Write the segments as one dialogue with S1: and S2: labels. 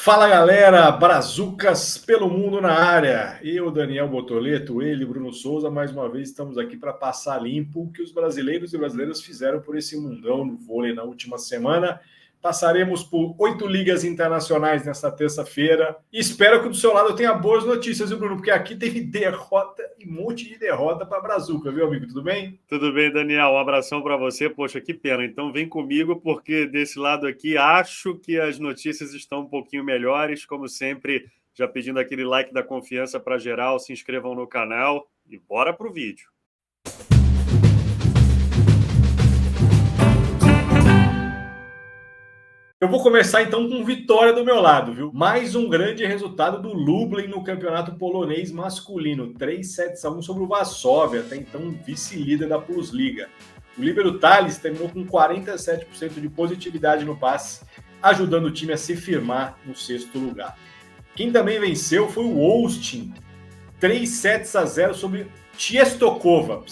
S1: Fala galera, Brazucas pelo mundo na área. Eu, Daniel Botoleto, ele, Bruno Souza, mais uma vez estamos aqui para passar limpo o que os brasileiros e brasileiras fizeram por esse mundão no vôlei na última semana. Passaremos por 8 ligas internacionais nesta terça-feira. E espero que do seu lado eu tenha boas notícias, viu, Bruno? Porque aqui teve derrota e um monte de derrota para a Brazuca, viu, amigo? Tudo bem?
S2: Tudo bem, Daniel? Um abração para você. Poxa, que pena. Então vem comigo, porque desse lado aqui acho que as notícias estão um pouquinho melhores. Como sempre, já pedindo aquele like da confiança para geral, se inscrevam no canal e bora pro vídeo.
S1: Eu vou começar então com vitória do meu lado, viu? Mais um grande resultado do Lublin no campeonato polonês masculino. 3-1 sobre o Varsóvia, até então vice-líder da Plus Liga. O líbero Thales terminou com 47% de positividade no passe, ajudando o time a se firmar no sexto lugar. Quem também venceu foi o Austin, 3-0 sobre Czestochowa.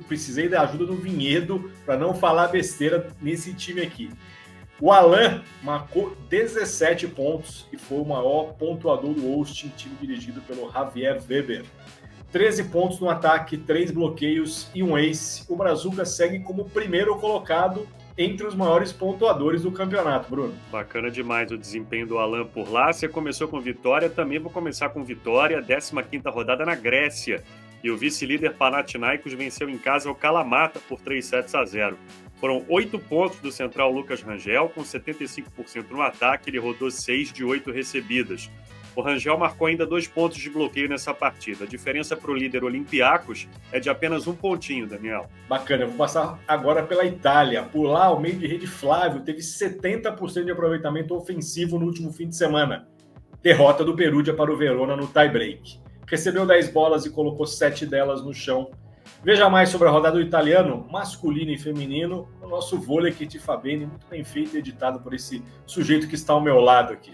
S1: Precisei da ajuda do Vinhedo para não falar besteira nesse time aqui. O Alan marcou 17 pontos e foi o maior pontuador do Austin, time dirigido pelo Javier Weber. 13 pontos no ataque, 3 bloqueios e um ace. O Brazuca segue como primeiro colocado entre os maiores pontuadores do campeonato, Bruno.
S2: Bacana demais o desempenho do Alan por lá. Você começou com vitória, também vou começar com vitória. 15ª rodada na Grécia. E o vice-líder Panathinaikos venceu em casa o Kalamata por 3-0. Foram 8 pontos do central Lucas Rangel, com 75% no ataque. Ele rodou 6 de 8 recebidas. O Rangel marcou ainda 2 pontos de bloqueio nessa partida. A diferença para o líder Olympiacos é de apenas 1 pontinho, Daniel.
S1: Bacana, eu vou passar agora pela Itália. Por lá, o meio de rede Flávio teve 70% de aproveitamento ofensivo no último fim de semana. Derrota do Perugia para o Verona no tie-break. Recebeu 10 bolas e colocou 7 delas no chão. Veja mais sobre a rodada do italiano, masculino e feminino, o nosso vôlei Kit Fabene, muito bem feito e editado por esse sujeito que está ao meu lado aqui.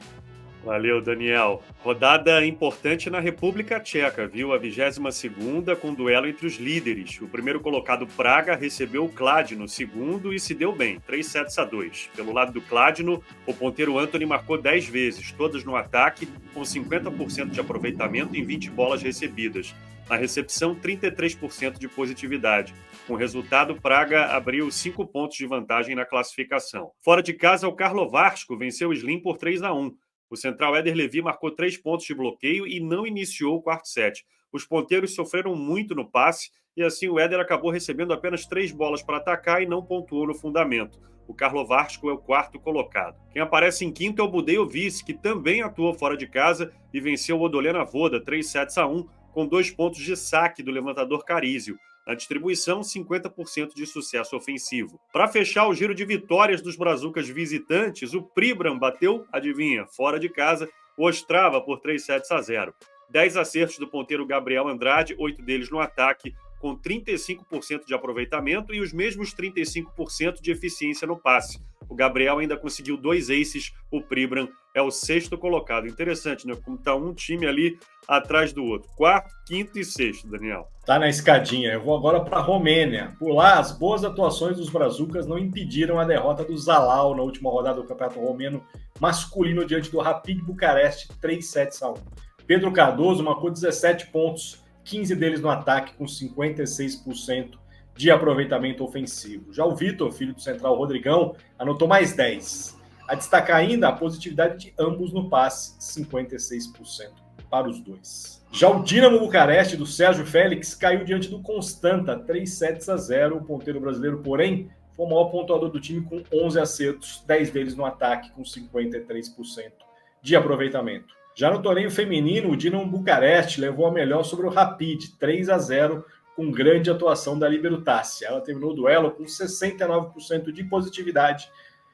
S2: Valeu, Daniel. Rodada importante na República Tcheca, viu? A 22ª com duelo entre os líderes. O primeiro colocado, Praga, recebeu o Kladno, segundo, e se deu bem, 3-2. Pelo lado do Kladno, o ponteiro Anthony marcou 10 vezes, todas no ataque, com 50% de aproveitamento em 20 bolas recebidas. Na recepção, 33% de positividade. Com o resultado, Praga abriu 5 pontos de vantagem na classificação. Fora de casa, o Karlovarsko venceu o Slim por 3-1. O central Éder Levi marcou 3 pontos de bloqueio e não iniciou o quarto set. Os ponteiros sofreram muito no passe e assim o Éder acabou recebendo apenas 3 bolas para atacar e não pontuou no fundamento. O Karlovarsko é o quarto colocado. Quem aparece em quinto é o Budejovic, que também atuou fora de casa e venceu o Odolena Voda 3-1, com 2 pontos de saque do levantador Carizio. Na distribuição, 50% de sucesso ofensivo. Para fechar o giro de vitórias dos Brazucas visitantes, o Pribram bateu, adivinha, fora de casa, o Ostrava por 3-0. 10 acertos do ponteiro Gabriel Andrade, 8 deles no ataque, com 35% de aproveitamento e os mesmos 35% de eficiência no passe. O Gabriel ainda conseguiu 2 aces, o Pribram é o sexto colocado. Interessante, né? Como tá um time ali atrás do outro. Quarto, quinto e sexto, Daniel.
S1: Tá na escadinha. Eu vou agora para a Romênia. Por lá, as boas atuações dos Brazucas não impediram a derrota do Zalau na última rodada do Campeonato Romeno masculino diante do Rapid Bucareste 3-1. Pedro Cardoso marcou 17 pontos, 15 deles no ataque, com 56% de aproveitamento ofensivo. Já o Vitor, filho do central Rodrigão, anotou mais 10. A destacar ainda a positividade de ambos no passe, 56% para os dois. Já o Dinamo Bucareste, do Sérgio Félix, caiu diante do Constanta, 3-0. O ponteiro brasileiro, porém, foi o maior pontuador do time com 11 acertos, 10 deles no ataque, com 53% de aproveitamento. Já no torneio feminino, o Dinamo Bucareste levou a melhor sobre o Rapid, 3-0, com grande atuação da líbero Tássia. Ela terminou o duelo com 69% de positividade,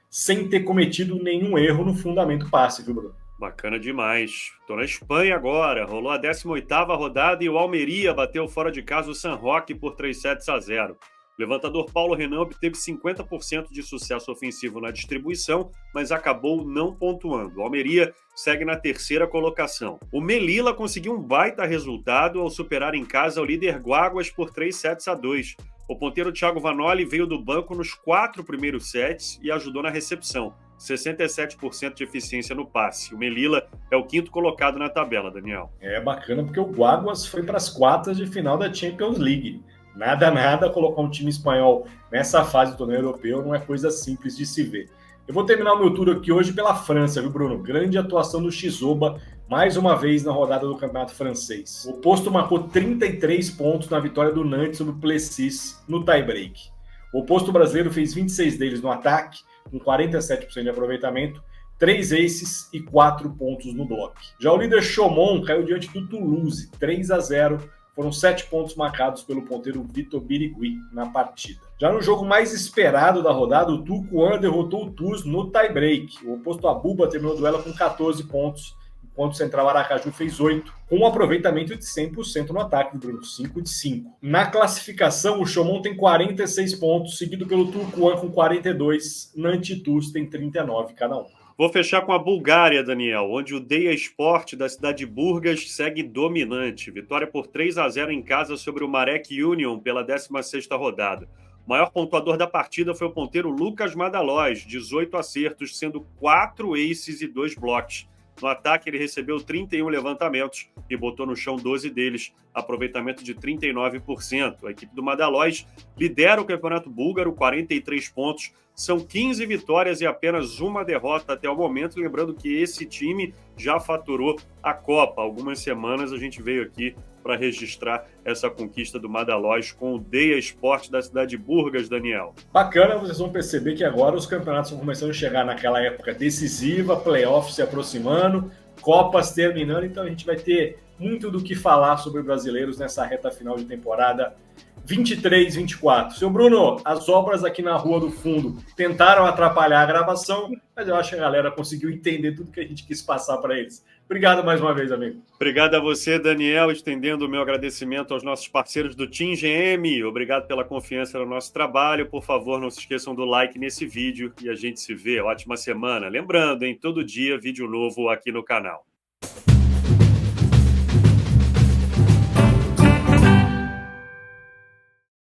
S1: sem ter cometido nenhum erro no fundamento passe, viu, Bruno?
S2: Bacana demais. Tô na Espanha agora. Rolou a 18ª rodada e o Almeria bateu fora de casa o San Roque por 3-0. O levantador Paulo Renan obteve 50% de sucesso ofensivo na distribuição, mas acabou não pontuando. O Almeria segue na terceira colocação. O Melilla conseguiu um baita resultado ao superar em casa o líder Guaguas por 3-2. O ponteiro Thiago Vanoli veio do banco nos 4 primeiros sets e ajudou na recepção. 67% de eficiência no passe. O Melilla é o quinto colocado na tabela, Daniel.
S1: É bacana porque o Guaguas foi para as quartas de final da Champions League. Nada, colocar um time espanhol nessa fase do torneio europeu não é coisa simples de se ver. Eu vou terminar o meu tour aqui hoje pela França, viu, Bruno? Grande atuação do Chizoba, mais uma vez na rodada do campeonato francês. O oposto marcou 33 pontos na vitória do Nantes sobre o Plessis no tie-break. O oposto brasileiro fez 26 deles no ataque, com 47% de aproveitamento, 3 aces e 4 pontos no bloco. Já o líder Chaumont caiu diante do Toulouse, 3-0, foram 7 pontos marcados pelo ponteiro Vitor Birigui na partida. Já no jogo mais esperado da rodada, o Tourcoing derrotou o Tours no tie-break. O oposto Abuba terminou o duelo com 14 pontos, enquanto o central Aracaju fez 8, com um aproveitamento de 100% no ataque, Bruno, 5 de 5. Na classificação, o Chaumont tem 46 pontos, seguido pelo Tourcoing com 42, Nantes e Tours tem 39 cada um.
S2: Vou fechar com a Bulgária, Daniel, onde o Deia Sport da cidade de Burgas segue dominante. Vitória por 3-0 em casa sobre o Marek Union pela 16ª rodada. O maior pontuador da partida foi o ponteiro Lucas Madalós, 18 acertos, sendo 4 aces e 2 blocos. No ataque, ele recebeu 31 levantamentos e botou no chão 12 deles, aproveitamento de 39%. A equipe do Madalós lidera o campeonato búlgaro, 43 pontos. São 15 vitórias e apenas uma derrota até o momento. Lembrando que esse time já faturou a Copa. Algumas semanas a gente veio aqui para registrar essa conquista do Madalós com o Deia Sport da cidade de Burgas, Daniel.
S1: Bacana, vocês vão perceber que agora os campeonatos estão começando a chegar naquela época decisiva, playoffs se aproximando, Copas terminando, então a gente vai ter muito do que falar sobre brasileiros nessa reta final de temporada 23-24. Seu Bruno, as obras aqui na Rua do Fundo tentaram atrapalhar a gravação, mas eu acho que a galera conseguiu entender tudo que a gente quis passar para eles. Obrigado mais uma vez, amigo.
S2: Obrigado a você, Daniel, estendendo o meu agradecimento aos nossos parceiros do Team GM. Obrigado pela confiança no nosso trabalho. Por favor, não se esqueçam do like nesse vídeo e a gente se vê. Ótima semana. Lembrando, todo dia vídeo novo aqui no canal.